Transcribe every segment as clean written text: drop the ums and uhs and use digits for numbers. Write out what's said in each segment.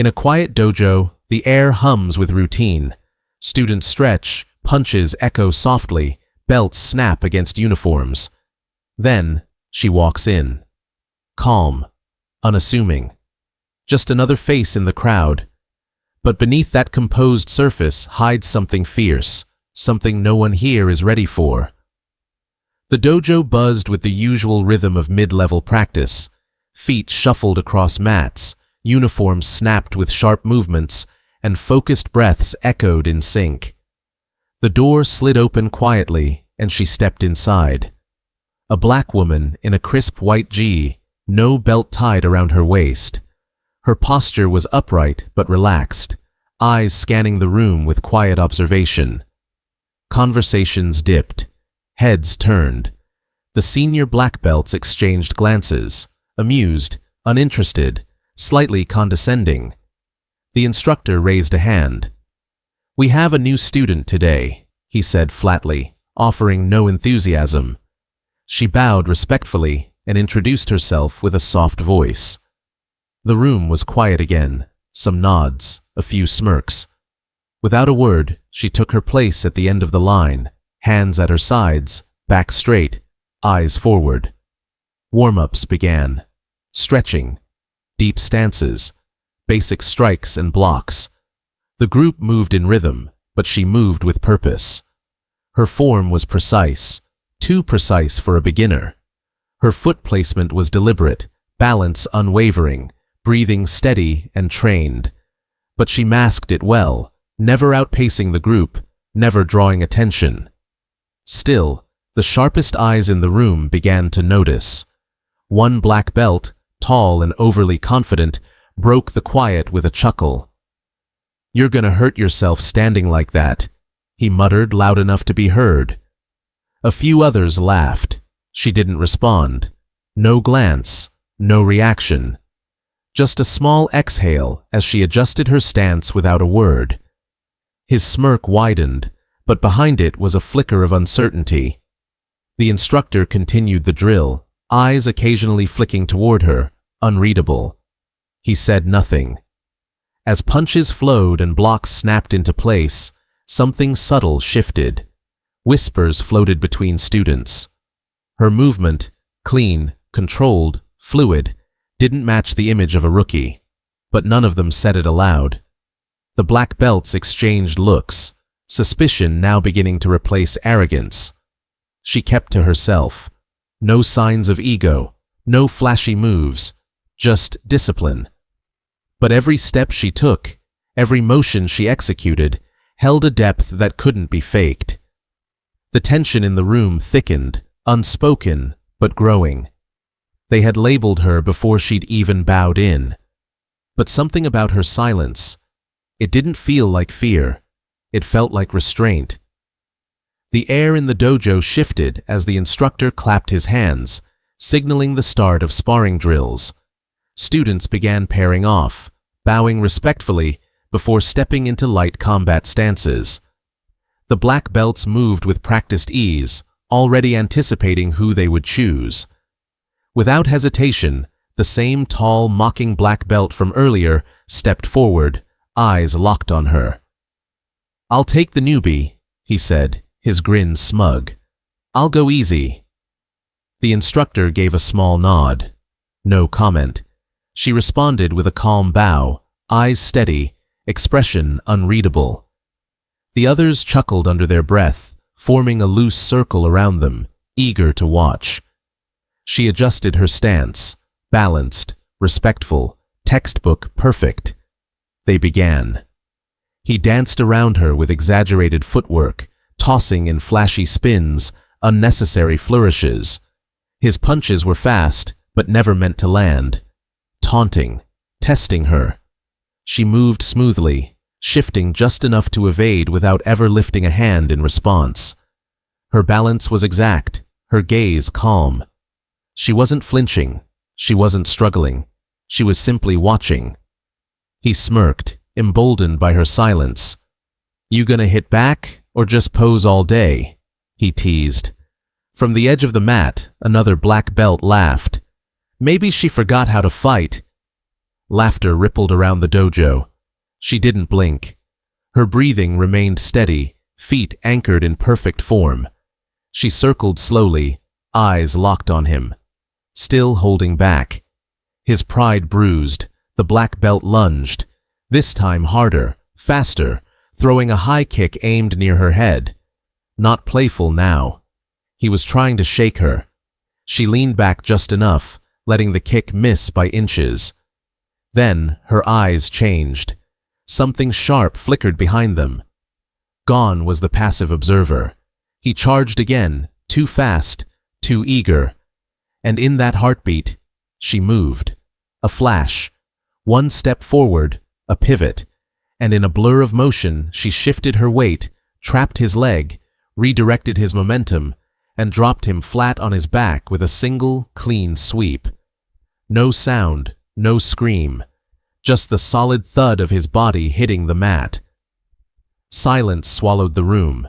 In a quiet dojo, the air hums with routine. Students stretch, punches echo softly, belts snap against uniforms. Then, she walks in. Calm, unassuming. Just another face in the crowd. But beneath that composed surface hides something fierce, something no one here is ready for. The dojo buzzed with the usual rhythm of mid-level practice. Feet shuffled across mats, uniforms snapped with sharp movements, and focused breaths echoed in sync. The door slid open quietly, and she stepped inside. A black woman in a crisp white gi, no belt tied around her waist. Her posture was upright but relaxed, eyes scanning the room with quiet observation. Conversations dipped, heads turned. The senior black belts exchanged glances, amused, uninterested, slightly condescending. The instructor raised a hand. "We have a new student today," he said flatly, offering no enthusiasm. She bowed respectfully and introduced herself with a soft voice. The room was quiet again, some nods, a few smirks. Without a word, she took her place at the end of the line, hands at her sides, back straight, eyes forward. Warm-ups began. Stretching, deep stances, basic strikes and blocks. The group moved in rhythm, but she moved with purpose. Her form was precise, too precise for a beginner. Her foot placement was deliberate, balance unwavering, breathing steady and trained. But she masked it well, never outpacing the group, never drawing attention. Still, the sharpest eyes in the room began to notice. One black belt, tall and overly confident, broke the quiet with a chuckle. "You're gonna hurt yourself standing like that," he muttered loud enough to be heard. A few others laughed. She didn't respond. No glance, no reaction. Just a small exhale as she adjusted her stance without a word. His smirk widened, but behind it was a flicker of uncertainty. The instructor continued the drill, eyes occasionally flicking toward her, unreadable. He said nothing. As punches flowed and blocks snapped into place, something subtle shifted. Whispers floated between students. Her movement, clean, controlled, fluid, didn't match the image of a rookie, but none of them said it aloud. The black belts exchanged looks, suspicion now beginning to replace arrogance. She kept to herself. No signs of ego, no flashy moves, just discipline. But every step she took, every motion she executed, held a depth that couldn't be faked. The tension in the room thickened, unspoken, but growing. They had labeled her before she'd even bowed in. But something about her silence, it didn't feel like fear. It felt like restraint. The air in the dojo shifted as the instructor clapped his hands, signaling the start of sparring drills. Students began pairing off, bowing respectfully before stepping into light combat stances. The black belts moved with practiced ease, already anticipating who they would choose. Without hesitation, the same tall, mocking black belt from earlier stepped forward, eyes locked on her. "I'll take the newbie," he said, his grin smug. "I'll go easy." The instructor gave a small nod. No comment. She responded with a calm bow, eyes steady, expression unreadable. The others chuckled under their breath, forming a loose circle around them, eager to watch. She adjusted her stance, balanced, respectful, textbook perfect. They began. He danced around her with exaggerated footwork, tossing in flashy spins, unnecessary flourishes. His punches were fast, but never meant to land. Taunting, testing her. She moved smoothly, shifting just enough to evade without ever lifting a hand in response. Her balance was exact, her gaze calm. She wasn't flinching, she wasn't struggling, she was simply watching. He smirked, emboldened by her silence. "You gonna hit back, or just pose all day?" he teased. From the edge of the mat, another black belt laughed. Maybe she forgot how to fight. Laughter rippled around the dojo. She didn't blink. Her breathing remained steady, feet anchored in perfect form. She circled slowly, eyes locked on him, still holding back. His pride bruised, the black belt lunged, this time harder, faster, throwing a high kick aimed near her head. Not playful now. He was trying to shake her. She leaned back just enough, letting the kick miss by inches. Then her eyes changed. Something sharp flickered behind them. Gone was the passive observer. He charged again, too fast, too eager. And in that heartbeat, she moved. A flash. One step forward, a pivot. And in a blur of motion, she shifted her weight, trapped his leg, redirected his momentum, and dropped him flat on his back with a single, clean sweep. No sound, no scream, just the solid thud of his body hitting the mat. Silence swallowed the room.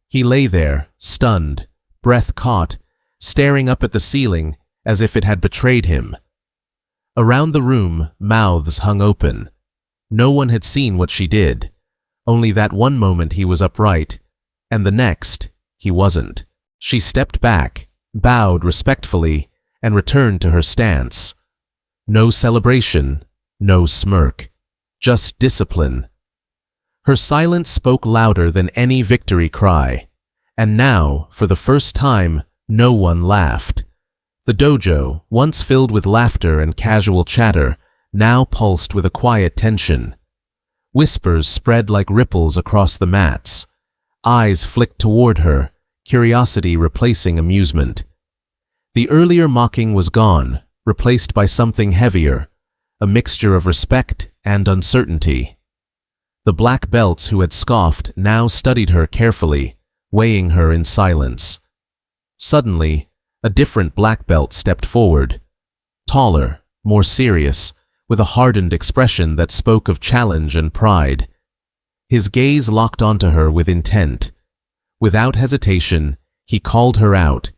He lay there, stunned, breath caught, staring up at the ceiling as if it had betrayed him. Around the room, mouths hung open. No one had seen what she did. Only that one moment he was upright, and the next, he wasn't. She stepped back, bowed respectfully, and returned to her stance. No celebration, no smirk, just discipline. Her silence spoke louder than any victory cry, and now, for the first time, no one laughed. The dojo, once filled with laughter and casual chatter, now pulsed with a quiet tension. Whispers spread like ripples across the mats. Eyes flicked toward her, curiosity replacing amusement. The earlier mocking was gone, replaced by something heavier, a mixture of respect and uncertainty. The black belts who had scoffed now studied her carefully, weighing her in silence. Suddenly, a different black belt stepped forward, taller, more serious, with a hardened expression that spoke of challenge and pride. His gaze locked onto her with intent. Without hesitation, he called her out,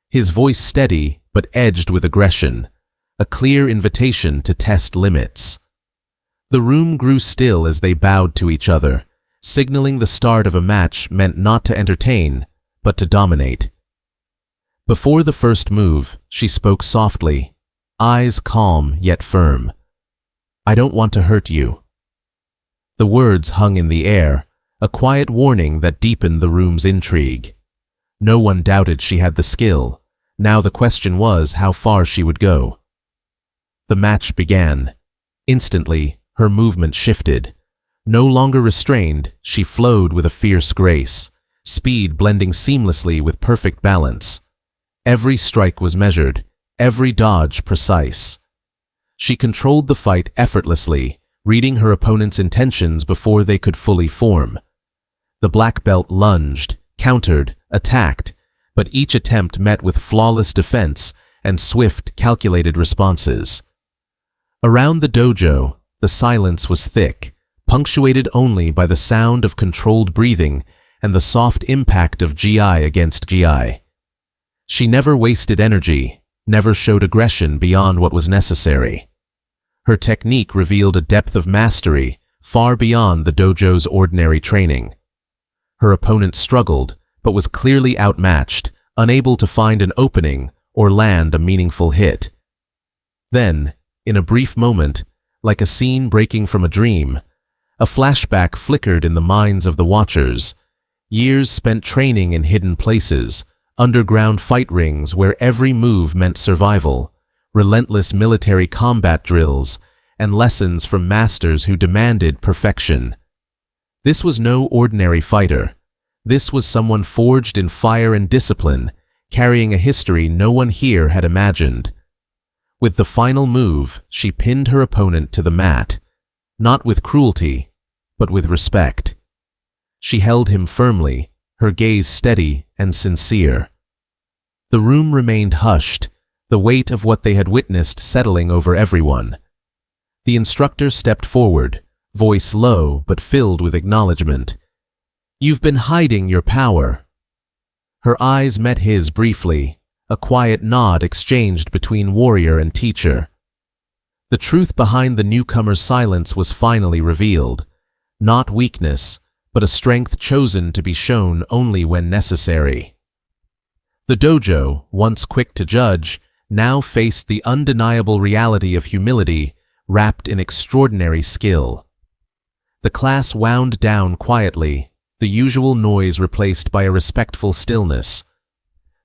his voice steady but edged with aggression, a clear invitation to test limits. The room grew still as they bowed to each other, signaling the start of a match meant not to entertain, but to dominate. Before the first move, she spoke softly, eyes calm yet firm. "I don't want to hurt you." The words hung in the air, a quiet warning that deepened the room's intrigue. No one doubted she had the skill. Now the question was how far she would go. The match began. Instantly, her movement shifted. No longer restrained, she flowed with a fierce grace, speed blending seamlessly with perfect balance. Every strike was measured, every dodge precise. She controlled the fight effortlessly, reading her opponent's intentions before they could fully form. The black belt lunged, countered, attacked, but each attempt met with flawless defense and swift, calculated responses. Around the dojo, the silence was thick, punctuated only by the sound of controlled breathing and the soft impact of GI against GI. She never wasted energy, never showed aggression beyond what was necessary. Her technique revealed a depth of mastery far beyond the dojo's ordinary training. Her opponent struggled, but was clearly outmatched, unable to find an opening or land a meaningful hit. Then, in a brief moment, like a scene breaking from a dream, a flashback flickered in the minds of the watchers. Years spent training in hidden places, underground fight rings where every move meant survival, relentless military combat drills, and lessons from masters who demanded perfection. This was no ordinary fighter. This was someone forged in fire and discipline, carrying a history no one here had imagined. With the final move, she pinned her opponent to the mat, not with cruelty, but with respect. She held him firmly, her gaze steady and sincere. The room remained hushed, the weight of what they had witnessed settling over everyone. The instructor stepped forward, voice low but filled with acknowledgement. "You've been hiding your power." Her eyes met his briefly, a quiet nod exchanged between warrior and teacher. The truth behind the newcomer's silence was finally revealed. Not weakness, but a strength chosen to be shown only when necessary. The dojo, once quick to judge, now faced the undeniable reality of humility wrapped in extraordinary skill. The class wound down quietly, the usual noise replaced by a respectful stillness.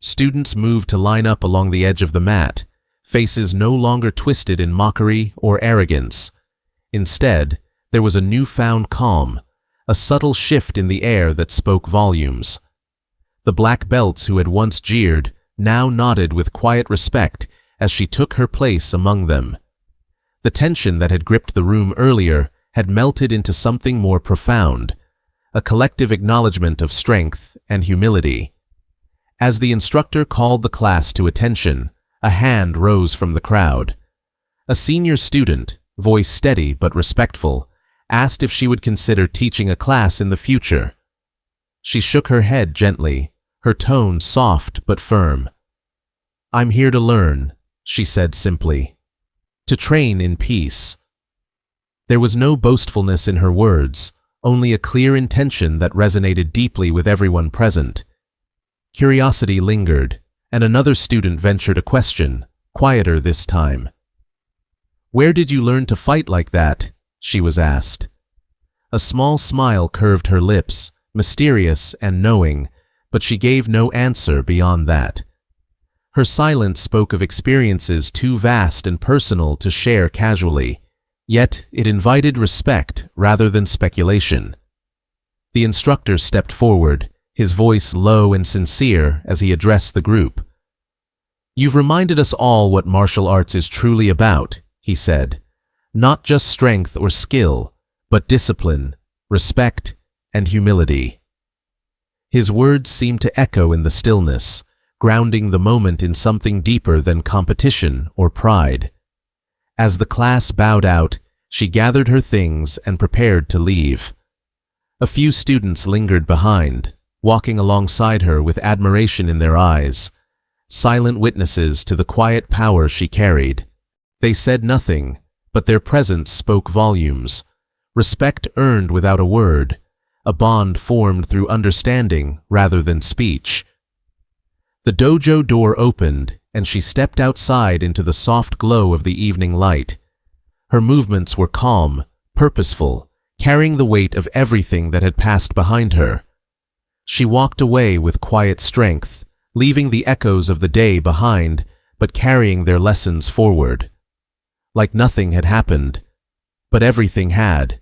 Students moved to line up along the edge of the mat, faces no longer twisted in mockery or arrogance. Instead, there was a newfound calm, a subtle shift in the air that spoke volumes. The black belts who had once jeered now nodded with quiet respect as she took her place among them. The tension that had gripped the room earlier had melted into something more profound, a collective acknowledgement of strength and humility. As the instructor called the class to attention, a hand rose from the crowd. A senior student, voice steady but respectful, asked if she would consider teaching a class in the future. She shook her head gently, her tone soft but firm. "I'm here to learn," she said simply. "To train in peace." There was no boastfulness in her words, only a clear intention that resonated deeply with everyone present. Curiosity lingered, and another student ventured a question, quieter this time. "Where did you learn to fight like that?" she was asked. A small smile curved her lips, mysterious and knowing, but she gave no answer beyond that. Her silence spoke of experiences too vast and personal to share casually, yet it invited respect rather than speculation. The instructor stepped forward, his voice low and sincere as he addressed the group. "You've reminded us all what martial arts is truly about," he said. "Not just strength or skill, but discipline, respect, and humility." His words seemed to echo in the stillness, grounding the moment in something deeper than competition or pride. As the class bowed out, she gathered her things and prepared to leave. A few students lingered behind, walking alongside her with admiration in their eyes, silent witnesses to the quiet power she carried. They said nothing, but their presence spoke volumes. Respect earned without a word, a bond formed through understanding rather than speech. The dojo door opened, and she stepped outside into the soft glow of the evening light. Her movements were calm, purposeful, carrying the weight of everything that had passed behind her. She walked away with quiet strength, leaving the echoes of the day behind, but carrying their lessons forward. Like nothing had happened, but everything had.